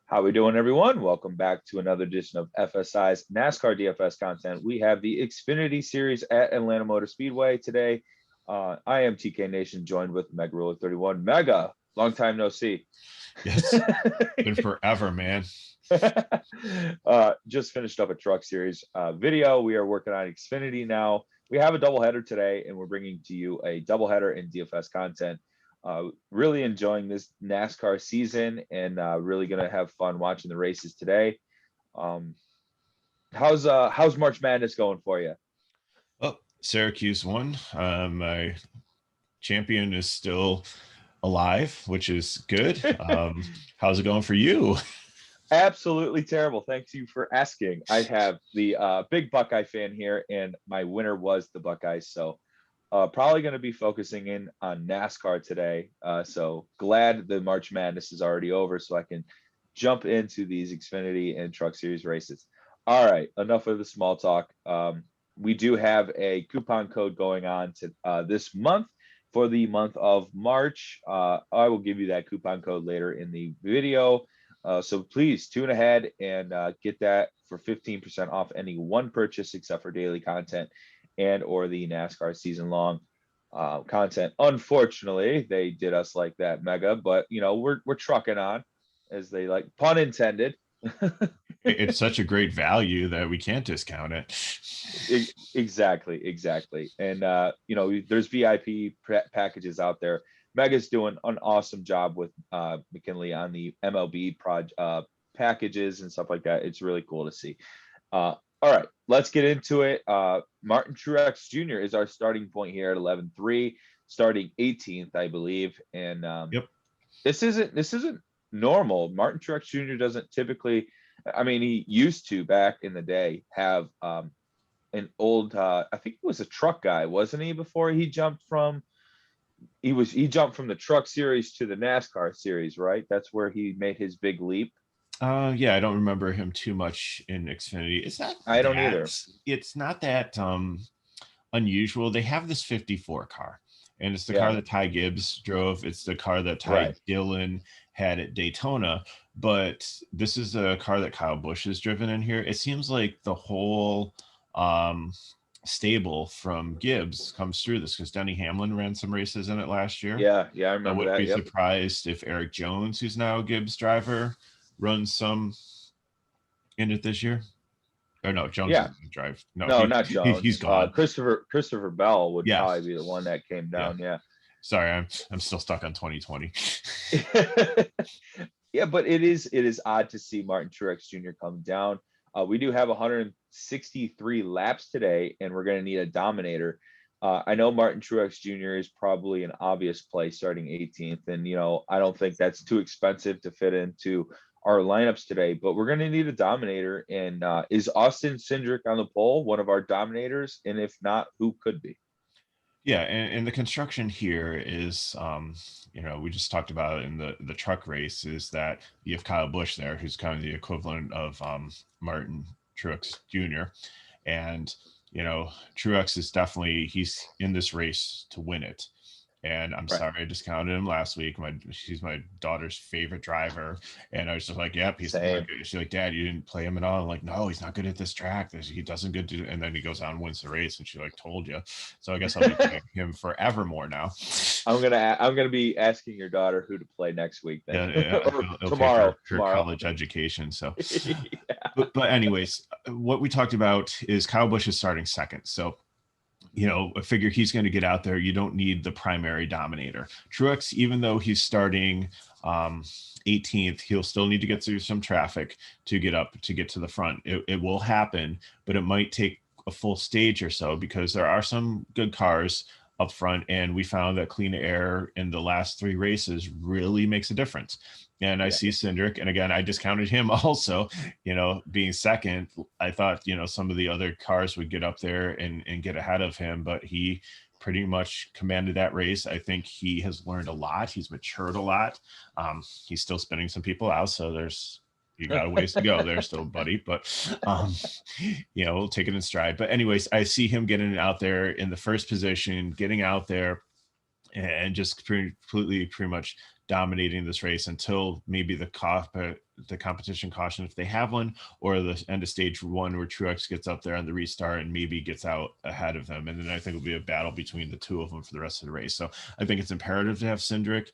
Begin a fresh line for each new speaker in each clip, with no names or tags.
How we doing, everyone? Welcome back to another edition of FSI's NASCAR DFS content. We have the Xfinity Series at Atlanta Motor Speedway today. I am TK Nation, joined with Mega Ruler 31. Mega, long time no see.
Yes, been forever, man.
Just finished up a Truck Series video. We are working on Xfinity now. We have a doubleheader today, and we're bringing to you a doubleheader in DFS content. Really enjoying this NASCAR season and really gonna have fun watching the races today. How's March Madness going for you?
Oh, Syracuse won. My champion is still alive, which is good. How's it going for you?
Absolutely terrible. Thank you for asking. I have the big Buckeye fan here, and my winner was the Buckeyes. So probably going to be focusing in on NASCAR today. So glad the March Madness is already over so I can jump into these Xfinity and Truck Series races. All right, enough of the small talk. We do have a coupon code going on to this month for the month of March. I will give you that coupon code later in the video. So please tune ahead and get that for 15% off any one purchase except for daily content and or the NASCAR season long content. Unfortunately, they did us like that, Mega, but we're trucking on, as they like, pun intended.
It's such a great value that we can't discount it.
Exactly. And there's VIP packages out there. Mega's doing an awesome job with McKinley on the MLB packages and stuff like that. It's really cool to see. All right, let's get into it. Martin Truax Jr. is our starting point here at 11-3, starting 18th, I believe. And
Yep.
This isn't normal. Martin Truex Jr. doesn't typically. I mean, he used to back in the day have an old. I think he was a truck guy, wasn't he? Before he jumped from. He jumped from the Truck Series to the NASCAR Series, right? That's where he made his big leap.
Yeah, I don't remember him too much in Xfinity.
I don't either.
It's not that unusual. They have this 54 car, and it's the
Yeah.
car that Ty Gibbs drove. It's the car that Ty
Right.
Dillon had at Daytona. But this is a car that Kyle Busch has driven in here. It seems like the whole stable from Gibbs comes through this because Denny Hamlin ran some races in it last year.
Yeah, I
I
remember
wouldn't
that.
be
Yep.
surprised if Eric Jones, who's now a Gibbs driver, runs some in it this year. Or no, Jones
Yeah.
doesn't drive. No,
No, not Jones.
He's gone.
Christopher Bell would
Yeah.
probably be the one that came down. Yeah.
Sorry, I'm still stuck on 2020.
Yeah, but it is odd to see Martin Truex Jr. come down. We do have 163 laps today, and we're going to need a dominator. I know Martin Truex Jr. is probably an obvious play starting 18th, and I don't think that's too expensive to fit into our lineups today. But we're going to need a dominator, and is Austin Cindric on the pole one of our dominators? And if not, who could be?
Yeah, and the construction here is, we just talked about it in the truck race, is that you have Kyle Busch there, who's kind of the equivalent of Martin Truex Jr. And, Truex is he's in this race to win it. And I'm sorry, I discounted him last week. She's my daughter's favorite driver. And I was just like, yep, he's not good. She's like, Dad, you didn't play him at all. I'm like, no, he's not good at this track. He doesn't good to, and then he goes out and wins the race. And she told you. So I guess I'll be playing him forevermore now.
I'm gonna be asking your daughter who to play next week then.
It'll
tomorrow.
Her college education. So
Yeah.
but anyways, what we talked about is Kyle Busch is starting second. So I figure he's going to get out there. You don't need the primary dominator. Truex, even though he's starting 18th, he'll still need to get through some traffic to get to the front. It will happen, but it might take a full stage or so because there are some good cars up front, and we found that clean air in the last 3 races really makes a difference. And I see Cindric, and again, I discounted him also, being second. I thought, some of the other cars would get up there and get ahead of him, but he pretty much commanded that race. I think he has learned a lot. He's matured a lot. He's still spinning some people out, so you got a ways to go there still, buddy. But, we'll take it in stride. But anyways, I see him getting out there in the first position, getting out there and just pretty much dominating this race until maybe the competition caution, if they have one, or the end of stage one where Truex gets up there on the restart and maybe gets out ahead of them. And then I think it'll be a battle between the two of them for the rest of the race. So I think it's imperative to have Cindric.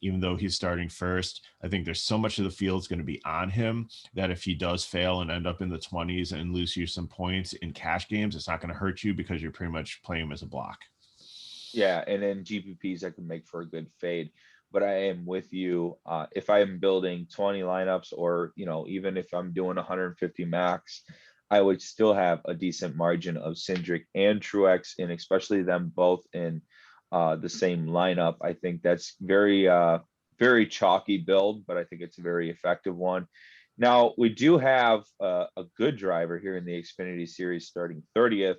Even though he's starting first, I think there's so much of the field's going to be on him that if he does fail and end up in the 20s and lose you some points in cash games, it's not going to hurt you because you're pretty much playing him as a block.
Yeah, and in GPPs, I can make for a good fade. But I am with you. If I am building 20 lineups, or even if I'm doing 150 max, I would still have a decent margin of Cindric and Truex, and especially them both in the same lineup. I think that's very chalky build, but I think it's a very effective one. Now we do have a good driver here in the Xfinity Series starting 30th.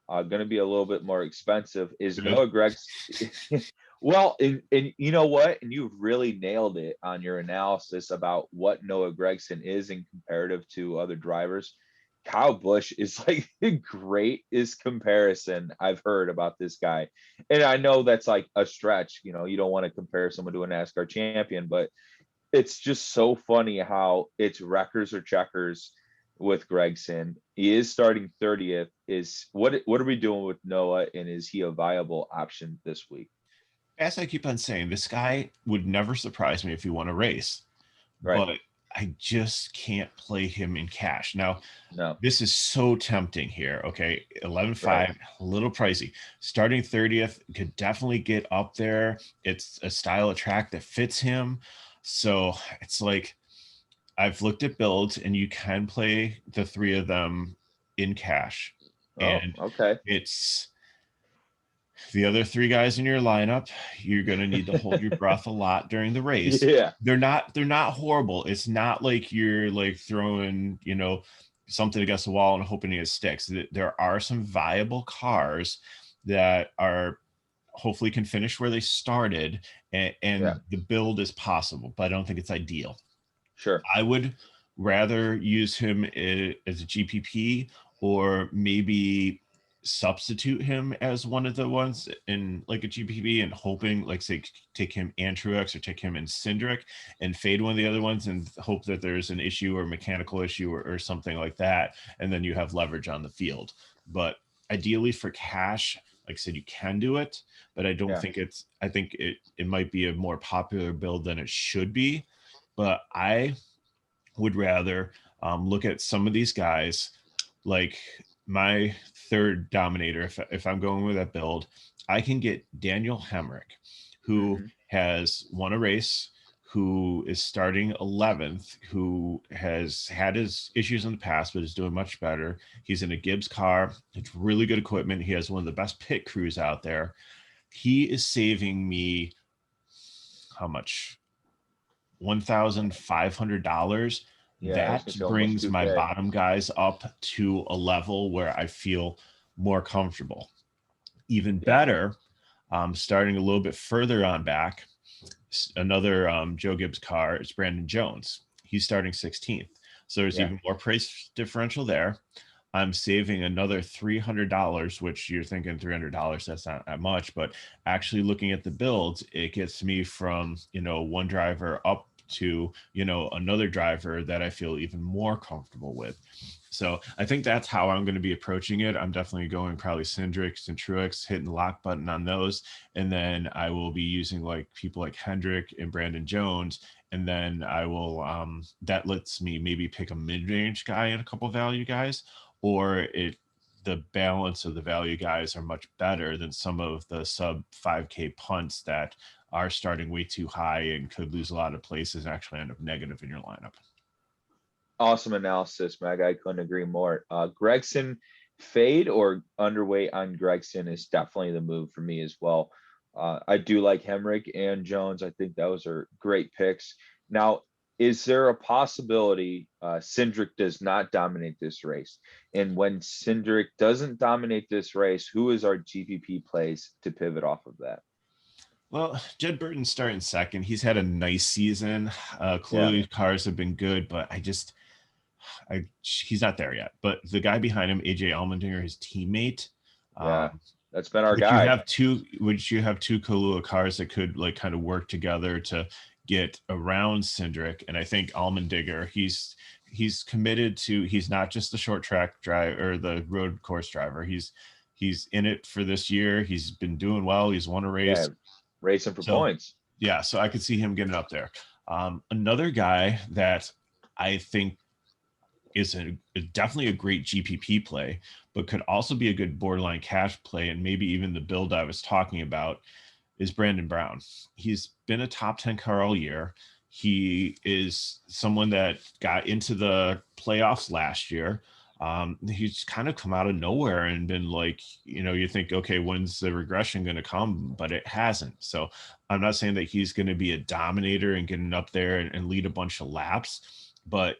Going to be a little bit more expensive. Is
Good.
Noah Gragson? Well, and you know what? And you've really nailed it on your analysis about what Noah Gragson is in comparative to other drivers. Kyle Busch is like the greatest comparison I've heard about this guy. And I know that's like a stretch. You don't want to compare someone to a NASCAR champion, but it's just so funny how it's wreckers or checkers with Gragson. He is starting 30th. What are we doing with Noah, and is he a viable option this week?
As I keep on saying, this guy would never surprise me if he won a race,
Right.
but I just can't play him in cash. Now,
No.
this is so tempting here. Okay, 11.5,
Right.
a little pricey. Starting 30th could definitely get up there. It's a style of track that fits him. So it's like, I've looked at builds, and you can play the three of them in cash.
Oh,
And
okay.
it's the other three guys in your lineup. You're going to need to hold your breath a lot during the race.
Yeah.
They're not horrible. It's not like you're like throwing, something against the wall and hoping it sticks. There are some viable cars that are hopefully can finish where they started, and
Yeah.
the build is possible, but I don't think it's ideal.
Sure.
I would rather use him as a GPP, or maybe substitute him as one of the ones in like a GPP, and hoping, like, say, take him and Truex, or take him and Cindric and fade one of the other ones and hope that there's an issue or mechanical issue or something like that. And then you have leverage on the field. But ideally for cash, like I said, you can do it, but I don't think I think it might be a more popular build than it should be. But I would rather look at some of these guys, like my third dominator. If I'm going with that build, I can get Daniel Hamrick, who has won a race, who is starting 11th, who has had his issues in the past, but is doing much better. He's in a Gibbs car. It's really good equipment. He has one of the best pit crews out there. He is saving me how much? $1,500.
Yeah.
That brings my
2K.
bottom guys up to a level where I feel more comfortable. Even better, starting a little bit further on back, another Joe Gibbs car is Brandon Jones. He's starting 16th. So there's even more price differential there. I'm saving another $300, which you're thinking $300, that's not that much, but actually looking at the builds, it gets me from, one driver up to, another driver that I feel even more comfortable with. So I think that's how I'm going to be approaching it. I'm definitely going probably Cindric and Truex, hitting the lock button on those. And then I will be using like people like Hendrick and Brandon Jones. And then I will, that lets me maybe pick a mid-range guy and a couple of value guys, or the balance of the value guys are much better than some of the sub 5K punts that are starting way too high and could lose a lot of places and actually end up negative in your lineup.
Awesome analysis, Mag. I couldn't agree more. Gragson fade or underweight on Gragson is definitely the move for me as well. I do like Hamrick and Jones. I think those are great picks. Now, is there a possibility Cindric does not dominate this race? And when Cindric doesn't dominate this race, who is our GPP plays to pivot off of that?
Well, Jed Burton's starting second. He's had a nice season. Clearly, cars have been good, but he's not there yet. But the guy behind him, AJ Allmendinger, his teammate,
That's been our
Would you
guy.
have two? Would you have two Kahlua cars that could like kind of work together to get around Cindric? And I think Allmendinger, he's committed to. He's not just the short track driver or the road course driver. He's in it for this year. He's been doing well. He's won a
Yeah,
race.
racing for
So
points.
yeah, so I could see him getting up there. Another guy that I think is definitely a great GPP play, but could also be a good borderline cash play, and maybe even the build I was talking about is Brandon Brown. He's been a top 10 car all year. He is someone that got into the playoffs last year. He's kind of come out of nowhere and been like, you think, okay, when's the regression going to come? But it hasn't. So I'm not saying that he's going to be a dominator and getting up there and lead a bunch of laps, but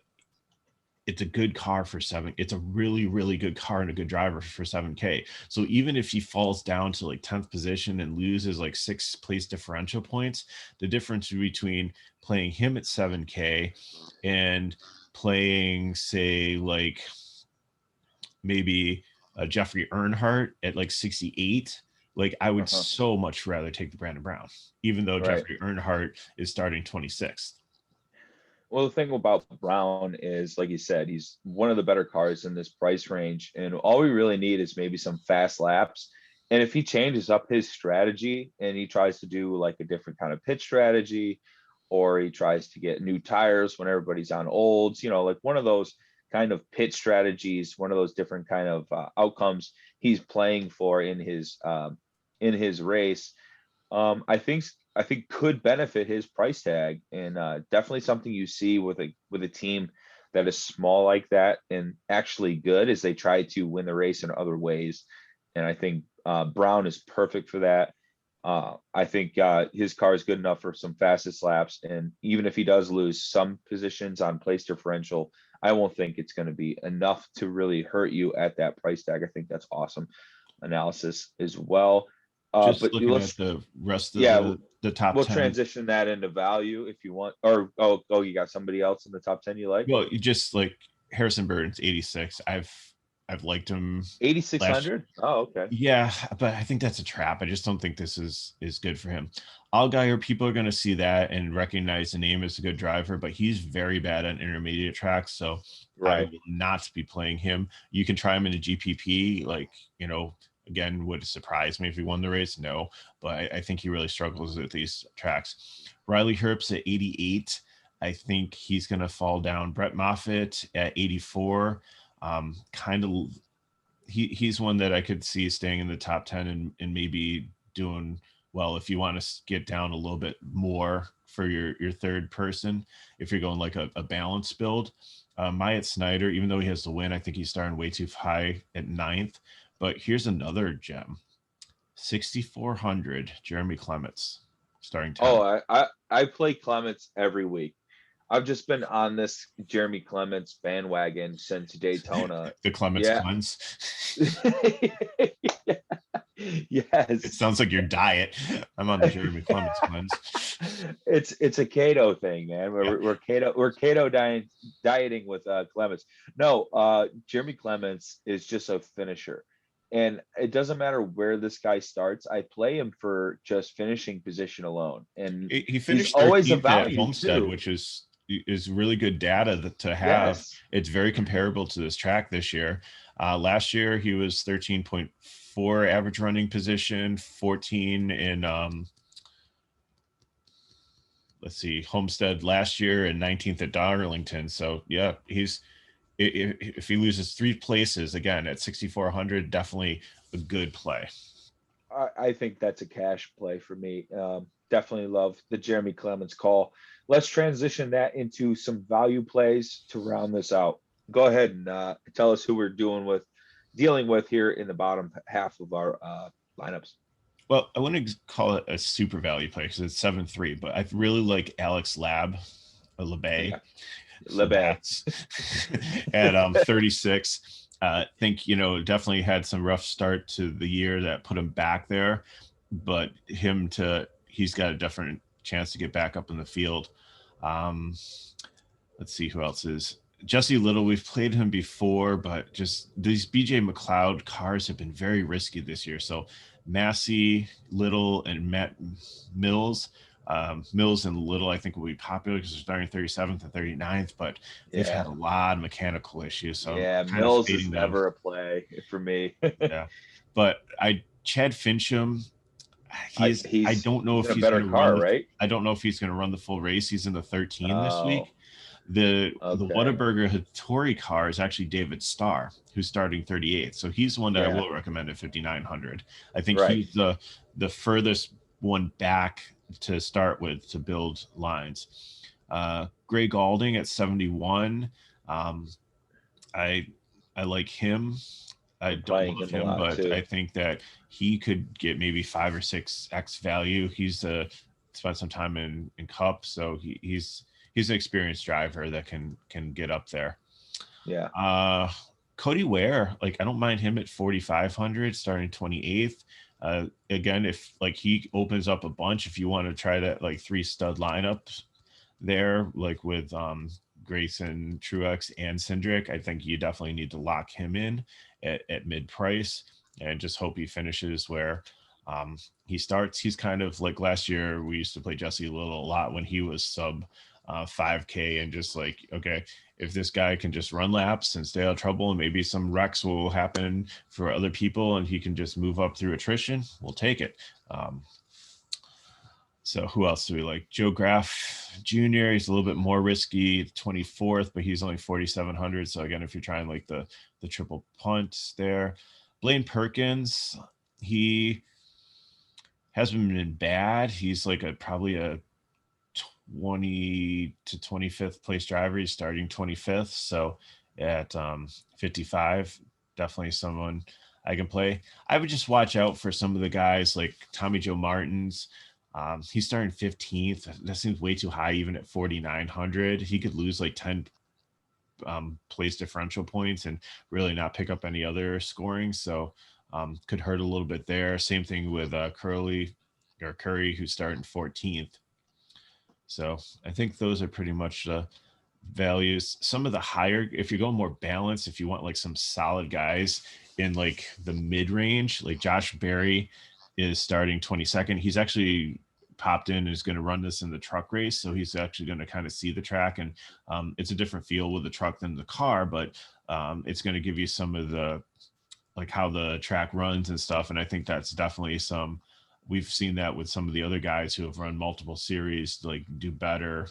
it's a good car for seven. It's a really, really good car and a good driver for 7K. So even if he falls down to like 10th position and loses like 6 place differential points, the difference between playing him at 7K and playing, say, like maybe Jeffrey Earnhardt at like 68, like I would so much rather take the Brandon Brown, even though Jeffrey Earnhardt is starting 26th.
Well, the thing about Brown is, like you said, he's one of the better cars in this price range. And all we really need is maybe some fast laps. And if he changes up his strategy and he tries to do like a different kind of pit strategy, or he tries to get new tires when everybody's on olds, like one of those kind of pit strategies, one of those different kind of outcomes he's playing for in his race, I think could benefit his price tag, and definitely something you see with a team that is small like that and actually good as they try to win the race in other ways. And I think Brown is perfect for that. I think his car is good enough for some fastest laps, and even if he does lose some positions on place differential, I won't think it's going to be enough to really hurt you at that price tag. I think that's awesome analysis as well.
Just
But
looking at
let's
the rest of
yeah,
the top
we'll
10.
transition that into value if you want. Or you got somebody else in the top 10 you like?
Well, you just like Harrison Burns, 86. I've liked him
8,600. Oh, okay.
Yeah, but I think that's a trap. I just don't think this is good for him. Allgaier, people are going to see that and recognize the name as a good driver, but he's very bad on intermediate tracks, so I will not be playing him. You can try him in a GPP, like, again, would surprise me if he won the race. No, but I think he really struggles with these tracks. Riley Herbst at 88. I think he's going to fall down. Brett Moffitt at 84. Kind of. He's one that I could see staying in the top 10 and maybe doing well if you want to get down a little bit more for your third person, if you're going like a balanced build. Myatt Snyder, even though he has the win, I think he's starting way too high at 9th. But here's another gem. 6,400, Jeremy Clements, starting 10th.
Oh, I play Clements every week. I've just been on this Jeremy Clements bandwagon since Daytona.
The Clements cleanse.
Yes.
It sounds like your diet. I'm on the Jeremy Clements cleanse.
It's a keto thing, man. We're keto dieting with Clements. No, Jeremy Clements is just a finisher. And it doesn't matter where this guy starts. I play him for just finishing position alone. And
he finished
always a
13th at
value
Homestead,
too.
which is really good data to have.
Yes.
It's very comparable to this track this year. Last year he was 13.4 average running position, 14 in let's see, Homestead last year, and 19th at Darlington. So yeah, if he loses 3 places again at 6,400, definitely a good play.
I think that's a cash play for me. Definitely love the Jeremy Clements call. Let's transition that into some value plays to round this out. Go ahead and tell us who we're dealing with here in the bottom half of our lineups.
Well, I wouldn't call it a super value play because it's 7-3, but I really like Alex Labbe at 36. Think, definitely had some rough start to the year that put him back there, but he's got a different chance to get back up in the field. Let's see who else is Jesse Little, we've played him before, but just these BJ McLeod cars have been very risky this year. So Massey, Little, and Matt Mills. Mills and Little, I think, will be popular because they're starting 37th and 39th, but they've had
Yeah.
a lot of mechanical issues. So I'm
Yeah.
kind of
Mills is
fading them.
never a play for me.
Yeah. But Chad Fincham, I
He's
don't know
in
if
a
he's
better
going to run
car,
the,
right?
I don't know if he's going to run the full race. He's in the 13 this
Oh,
week. The
okay.
Whataburger Hattori car is actually David Starr, who's starting 38th. So he's one that I
Yeah.
will recommend at 5,900. I think
Right.
he's the furthest one back to start with to build lines. Gray Galding at 71. Um, I I like him. I
I'm
don't
playing
love
him a
him,
lot
but I
too.
think that he could get maybe 5 or 6x value. He's spent some time in Cup, so he's an experienced driver that can get up there.
Yeah.
Uh, Cody Ware, like I don't mind him at 4,500 starting 28th. Again, if like he opens up a bunch, if you want to try that like 3 stud lineup there, like with Grayson, Truax, and Cindric, I think you definitely need to lock him in at mid price and just hope he finishes where he starts. He's kind of like last year, we used to play Jesse Little a lot when he was sub 5K and just like, okay, if this guy can just run laps and stay out of trouble and maybe some wrecks will happen for other people and he can just move up through attrition, we'll take it. So who else do we like? Joe Graf Jr. He's a little bit more risky, 24th, but he's only 4,700. So again, if you're trying like the triple punt there, Blaine Perkins, he hasn't been bad. He's like probably a 20 to 25th place driver. He's starting 25th. So at 55, definitely someone I can play. I would just watch out for some of the guys like Tommy Joe Martins. He's starting 15th. That seems way too high, even at 4,900. He could lose like 10 place differential points and really not pick up any other scoring. So could hurt a little bit there. Same thing with Curry, who's starting 14th. So I think those are pretty much the values. Some of the higher, if you're going more balanced, if you want like some solid guys in like the mid range, like Josh Berry is starting 22nd. He's actually popped in and is going to run this in the truck race. So he's actually going to kind of see the track, and it's a different feel with the truck than the car, but it's going to give you some of the like how the track runs and stuff. And I think that's definitely we've seen that with some of the other guys who have run multiple series, like do better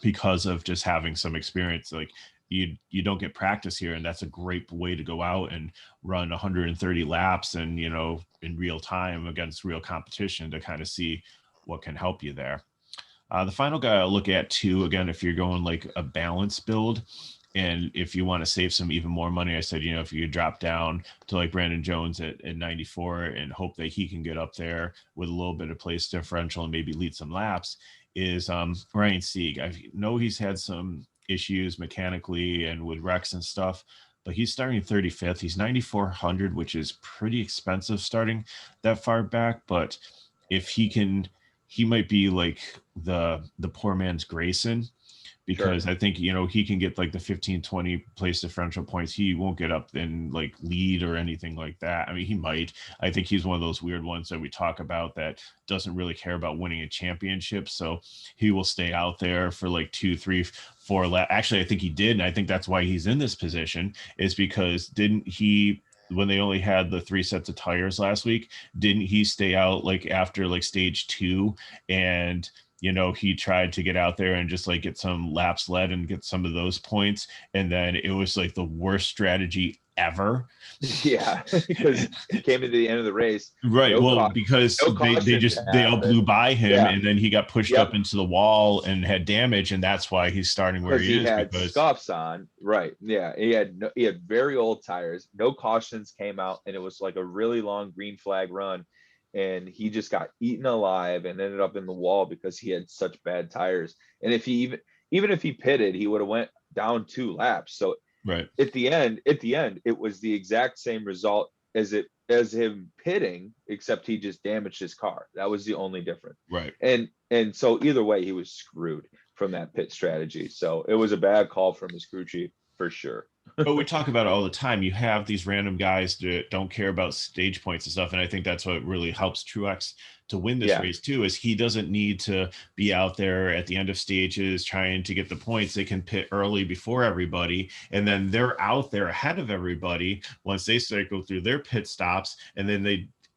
because of just having some experience. Like you don't get practice here, and that's a great way to go out and run 130 laps and in real time against real competition to kind of see what can help you there. The final guy I'll look at too, again, if you're going like a balance build, and if you want to save some even more money, I said, if you could drop down to like Brandon Jones at 94 and hope that he can get up there with a little bit of place differential and maybe lead some laps, is Ryan Sieg. I know he's had some issues mechanically and with wrecks and stuff, but he's starting 35th. He's 9,400, which is pretty expensive starting that far back. But if he might be like the poor man's Grayson,
Sure.
because I think, he can get like the 15, 20 place differential points. He won't get up and like lead or anything like that. I mean, he might. I think he's one of those weird ones that we talk about that doesn't really care about winning a championship. So he will stay out there for like 2, 3, 4 laps. Actually, I think he did. And I think that's why he's in this position, is because didn't he, when they only had the 3 sets of tires last week, didn't he stay out like after like stage 2 and he tried to get out there and just like get some laps led and get some of those points. And then it was like the worst strategy ever.
Yeah, because he came to the end of the race.
Right.
No
Well,
caution,
because
no
they all blew by him,
Yeah.
and then he got pushed
Yep.
up into the wall and had damage. And that's why he's starting where
Because
he
he
is,
had
because
scuffs on. Right. Yeah. He had very old tires. No cautions came out, and it was like a really long green flag run. And he just got eaten alive and ended up in the wall because he had such bad tires. And if he even if he pitted, he would have went down 2 laps. So
right.
at the end, it was the exact same result as him pitting, except he just damaged his car. That was the only difference.
Right.
And so either way, he was screwed. from that pit strategy. So it was a bad call from his crew chief for sure.
But we talk about it all the time. You have these random guys that don't care about stage points and stuff, and I think that's what really helps Truex to win this race too. Is he doesn't need to be out there at the end of stages trying to get the points. They can pit early before everybody, and then they're out there ahead of everybody once they cycle through their pit stops, and then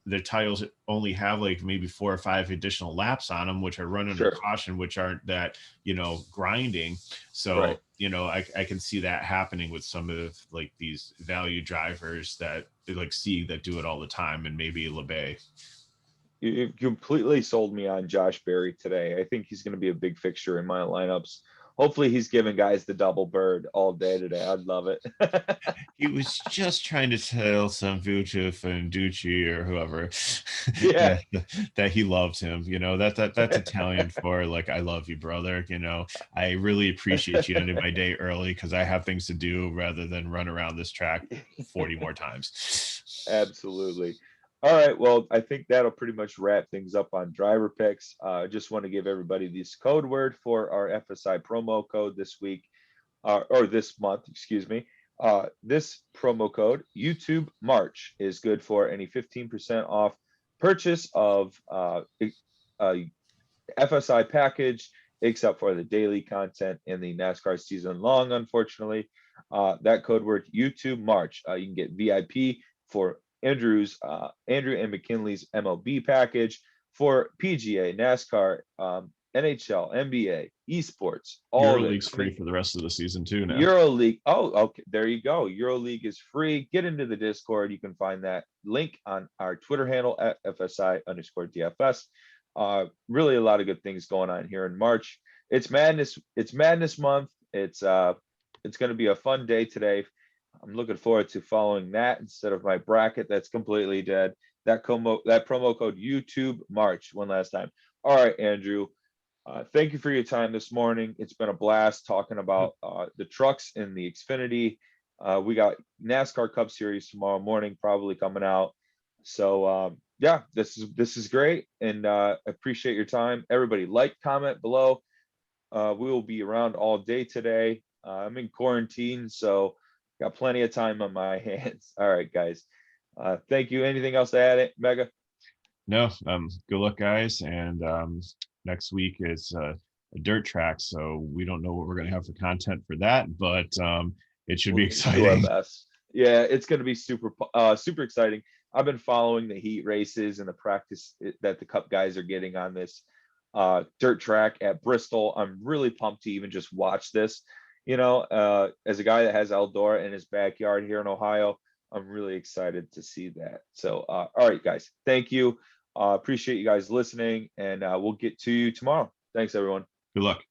their titles only have like maybe 4 or 5 additional laps on them, which are run under caution, which aren't that, grinding. So, I can see that happening with some of like these value drivers that like Sieg that do it all the time, and maybe LeBay.
You completely sold me on Josh Berry today. I think he's going to be a big fixture in my lineups. Hopefully he's giving guys the double bird all day today. I'd love it.
He was just trying to tell some Vucic and Ducci or whoever that he loved him. That's Italian for like, I love you, brother. I really appreciate you ending my day early because I have things to do rather than run around this track 40 more times.
Absolutely. All right. Well, I think that'll pretty much wrap things up on driver picks. I just want to give everybody this code word for our FSI promo code this week, or this month, excuse me. This promo code, YouTube March, is good for any 15% off purchase of FSI package, except for the daily content in the NASCAR season long, unfortunately. That code word, YouTube March. You can get VIP for Andrew and McKinley's MLB package, for PGA, NASCAR, NHL, NBA, esports, all
EuroLeague's free for the rest of the season too now.
EuroLeague. Oh, okay. There you go. EuroLeague is free. Get into the Discord. You can find that link on our Twitter handle at FSI_DFS. Really a lot of good things going on here in March. It's madness. It's madness month. It's going to be a fun day today. I'm looking forward to following that instead of my bracket that's completely dead. That promo code YouTube March one last time. All right, Andrew. Thank you for your time this morning. It's been a blast talking about the trucks in the Xfinity. We got NASCAR Cup Series tomorrow morning probably coming out. So this is great, and appreciate your time. Everybody, like, comment below. We will be around all day today. I'm in quarantine, so got plenty of time on my hands. All right, guys. Thank you. Anything else to add, Mega?
No. Good luck, guys. And next week is a dirt track, so we don't know what we're going to have for content for that, but it should be exciting.
Yeah, it's going to be super exciting. I've been following the heat races and the practice that the Cup guys are getting on this dirt track at Bristol. I'm really pumped to even just watch this. As a guy that has Eldora in his backyard here in Ohio, I'm really excited to see that. So, all right, guys, thank you. Appreciate you guys listening, and we'll get to you tomorrow. Thanks, everyone.
Good luck.